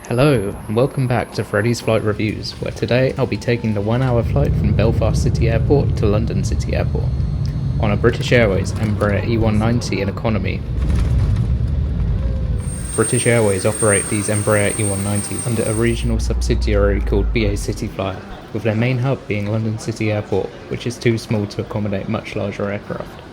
Hello, and welcome back to Freddy's Flight Reviews, where today I'll be taking the 1-hour flight from Belfast City Airport to London City Airport on a British Airways Embraer E190 in economy. British Airways operate these Embraer E190s under a regional subsidiary called CityFlyer, with their main hub being London City Airport, which is too small to accommodate much larger aircraft.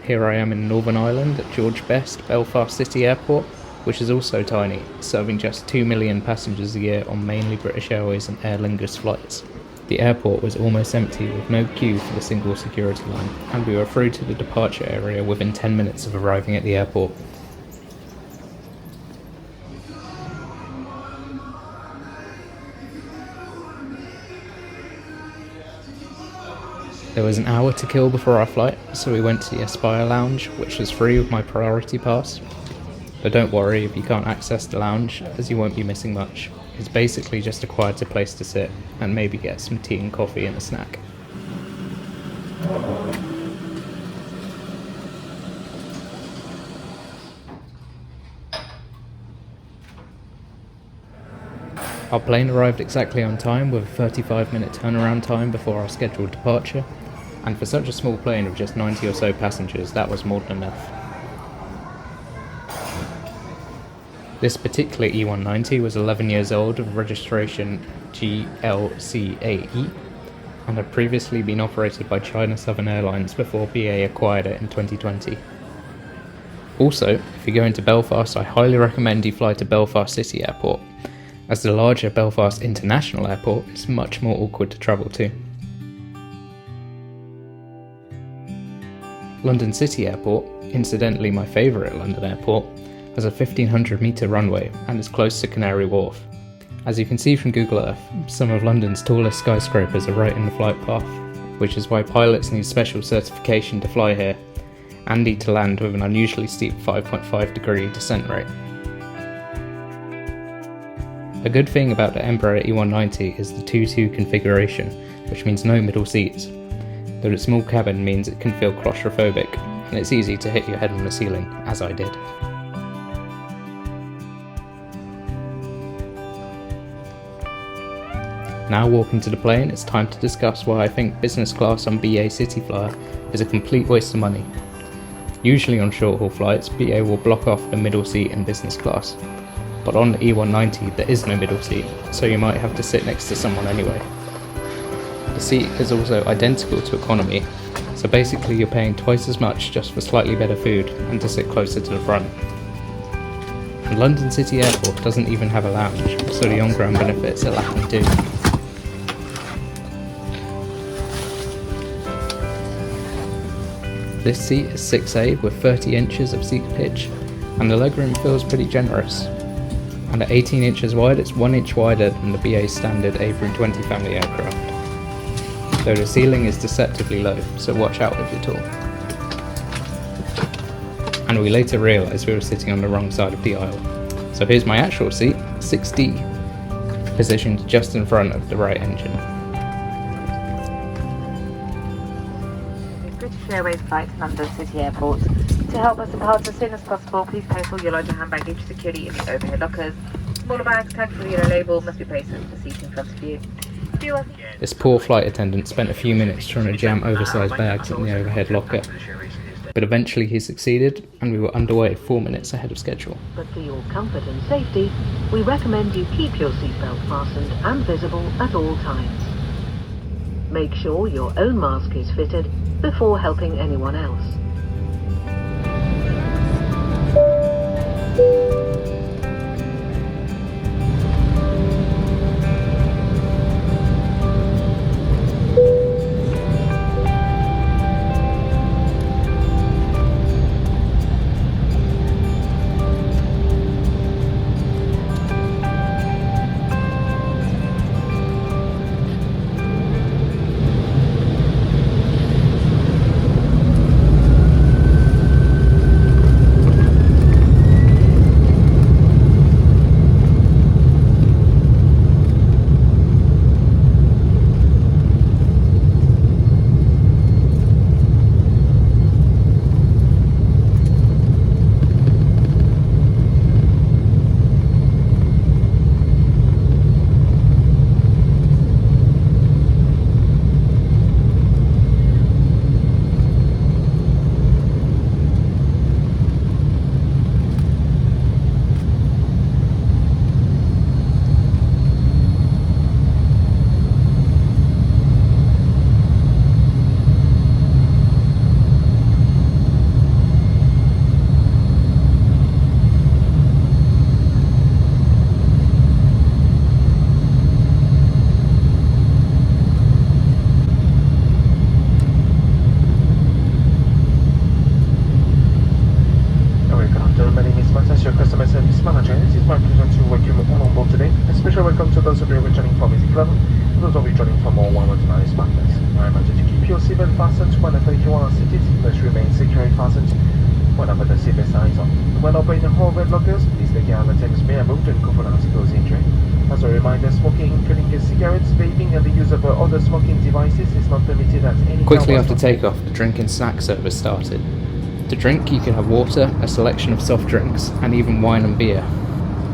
Here I am in Northern Ireland at George Best, Belfast City Airport, which is also tiny, serving just 2 million passengers a year on mainly British Airways and Aer Lingus flights. The airport was almost empty with no queue for the single security line, and we were through to the departure area within 10 minutes of arriving at the airport. There was an hour to kill before our flight, so we went to the Aspire Lounge, which was free with my priority pass. But don't worry if you can't access the lounge, as you won't be missing much. It's basically just a quieter place to sit, and maybe get some tea and coffee and a snack. Our plane arrived exactly on time with a 35-minute turnaround time before our scheduled departure, and for such a small plane of just 90 or so passengers, that was more than enough. This particular E190 was 11 years old with registration LCY and had previously been operated by China Southern Airlines before BA acquired it in 2020. Also, if you're going to Belfast, I highly recommend you fly to Belfast City Airport, as the larger Belfast International Airport is much more awkward to travel to. London City Airport, incidentally my favourite London airport, has a 1500 metre runway and is close to Canary Wharf. As you can see from Google Earth, some of London's tallest skyscrapers are right in the flight path, which is why pilots need special certification to fly here, and need to land with an unusually steep 5.5 degree descent rate. A good thing about the Embraer E190 is the 2-2 configuration, which means no middle seats, though the small cabin means it can feel claustrophobic, and it's easy to hit your head on the ceiling, as I did. Now walking to the plane, it's time to discuss why I think business class on BA CityFlyer is a complete waste of money. Usually on short-haul flights, BA will block off the middle seat in business class, but on the E190 there is no middle seat, so you might have to sit next to someone anyway. The seat is also identical to economy, so basically you're paying twice as much just for slightly better food and to sit closer to the front. And London City Airport doesn't even have a lounge, so the on-ground benefits are lacking too. This seat is 6A with 30 inches of seat pitch, and the legroom feels pretty generous. And at 18 inches wide, it's 1 inch wider than the BA standard A320 family aircraft. Though the ceiling is deceptively low, so watch out if you're tall. And we later realised we were sitting on the wrong side of the aisle. So here's my actual seat, 6D, positioned just in front of the right engine. British Airways flight to London City Airport. To help us depart as soon as possible, please place all your luggage and hand baggage securely in the overhead lockers. Smaller bags tagged with a yellow label must be placed in the seat in front of you. This poor flight attendant spent a few minutes trying to jam oversized bags in the overhead locker, but eventually he succeeded and we were underway 4 minutes ahead of schedule. But for your comfort and safety, we recommend you keep your seatbelt fastened and visible at all times. Make sure your own mask is fitted before helping anyone else. very fastened. Whenever the seatbelt signs on. When operating overhead lockers, please take care of items may have moved and cover articles injury. As a reminder, smoking, including cigarettes, vaping, and the use of other smoking devices is not permitted at any time. Quickly after takeoff, the drink and snack service started. To drink, you could have water, a selection of soft drinks, and even wine and beer.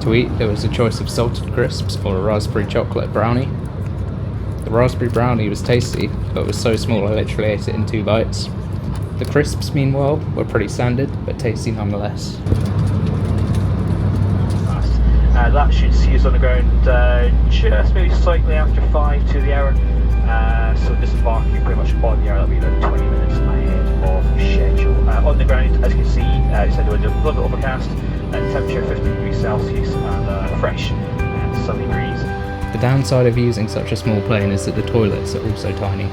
To eat, there was a choice of salted crisps or a raspberry chocolate brownie. The raspberry brownie was tasty, but was so small I literally ate it in 2 bites. The crisps, meanwhile, were pretty standard, but tasty nonetheless. That should see us on the ground just maybe slightly after 5 to the hour. So disembarking pretty much on the hour, that'll be about 20 minutes ahead of schedule. On the ground, as you can see, outside the window, a little bit overcast, temperature 15 degrees Celsius and fresh and sunny breeze. The downside of using such a small plane is that the toilets are also tiny.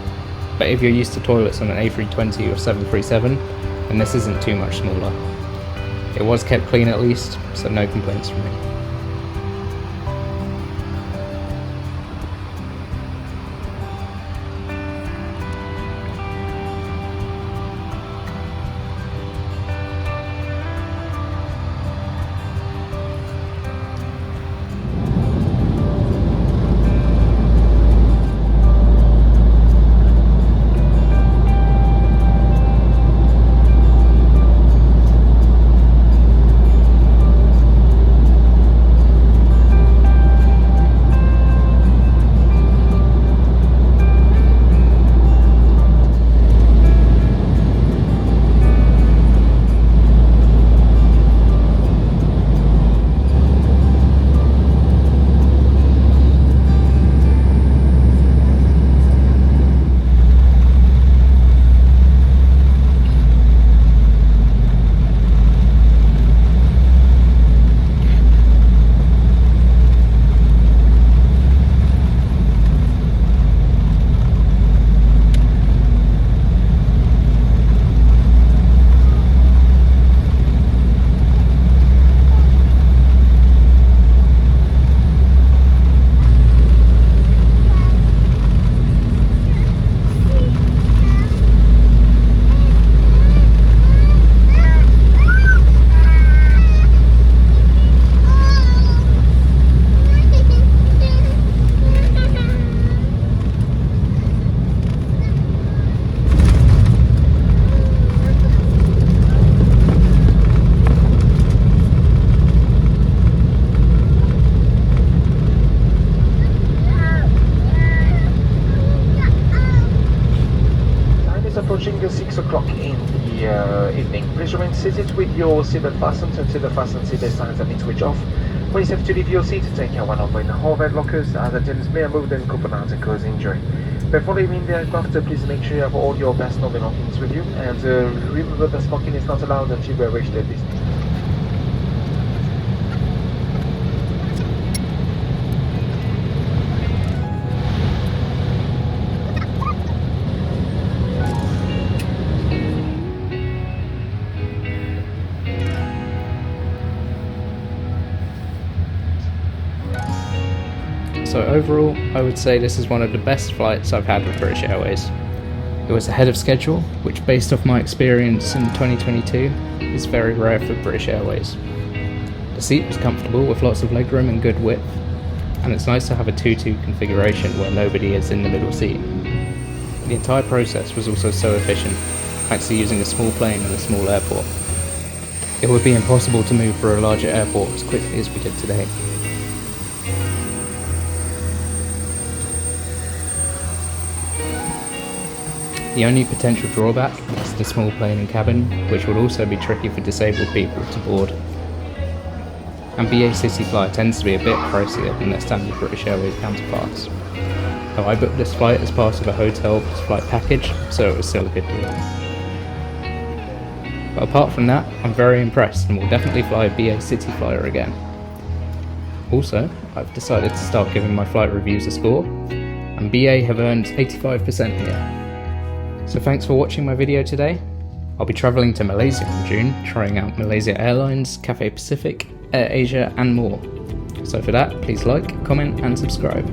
But if you're used to toilets on an A320 or 737, then this isn't too much smaller. It was kept clean at least, so no complaints from me. Approaching 6 o'clock in the evening. Please remain seated with your seatbelt fastened until the fasten seatbelt signs have been switched off. When it's safe to leave your seat, take care when operating overhead lockers, as items may have moved and could and cause injury. Before leaving the aircraft, please make sure you have all your personal belongings with you, and remember that smoking is not allowed until we reach the destination. So overall, I would say this is one of the best flights I've had with British Airways. It was ahead of schedule, which based off my experience in 2022, is very rare for British Airways. The seat was comfortable with lots of legroom and good width, and it's nice to have a 2-2 configuration where nobody is in the middle seat. The entire process was also so efficient, thanks to using a small plane and a small airport. It would be impossible to move for a larger airport as quickly as we did today. The only potential drawback is the small plane and cabin, which would also be tricky for disabled people to board. And BA CityFlyer tends to be a bit pricier than their standard British Airways counterparts. Now, I booked this flight as part of a hotel plus flight package, so it was still a good deal. But apart from that, I'm very impressed and will definitely fly BA CityFlyer again. Also, I've decided to start giving my flight reviews a score, and BA have earned 85% here. So thanks for watching my video today. I'll be travelling to Malaysia in June, trying out Malaysia Airlines, Cathay Pacific, Air Asia and more. So for that, please like, comment and subscribe.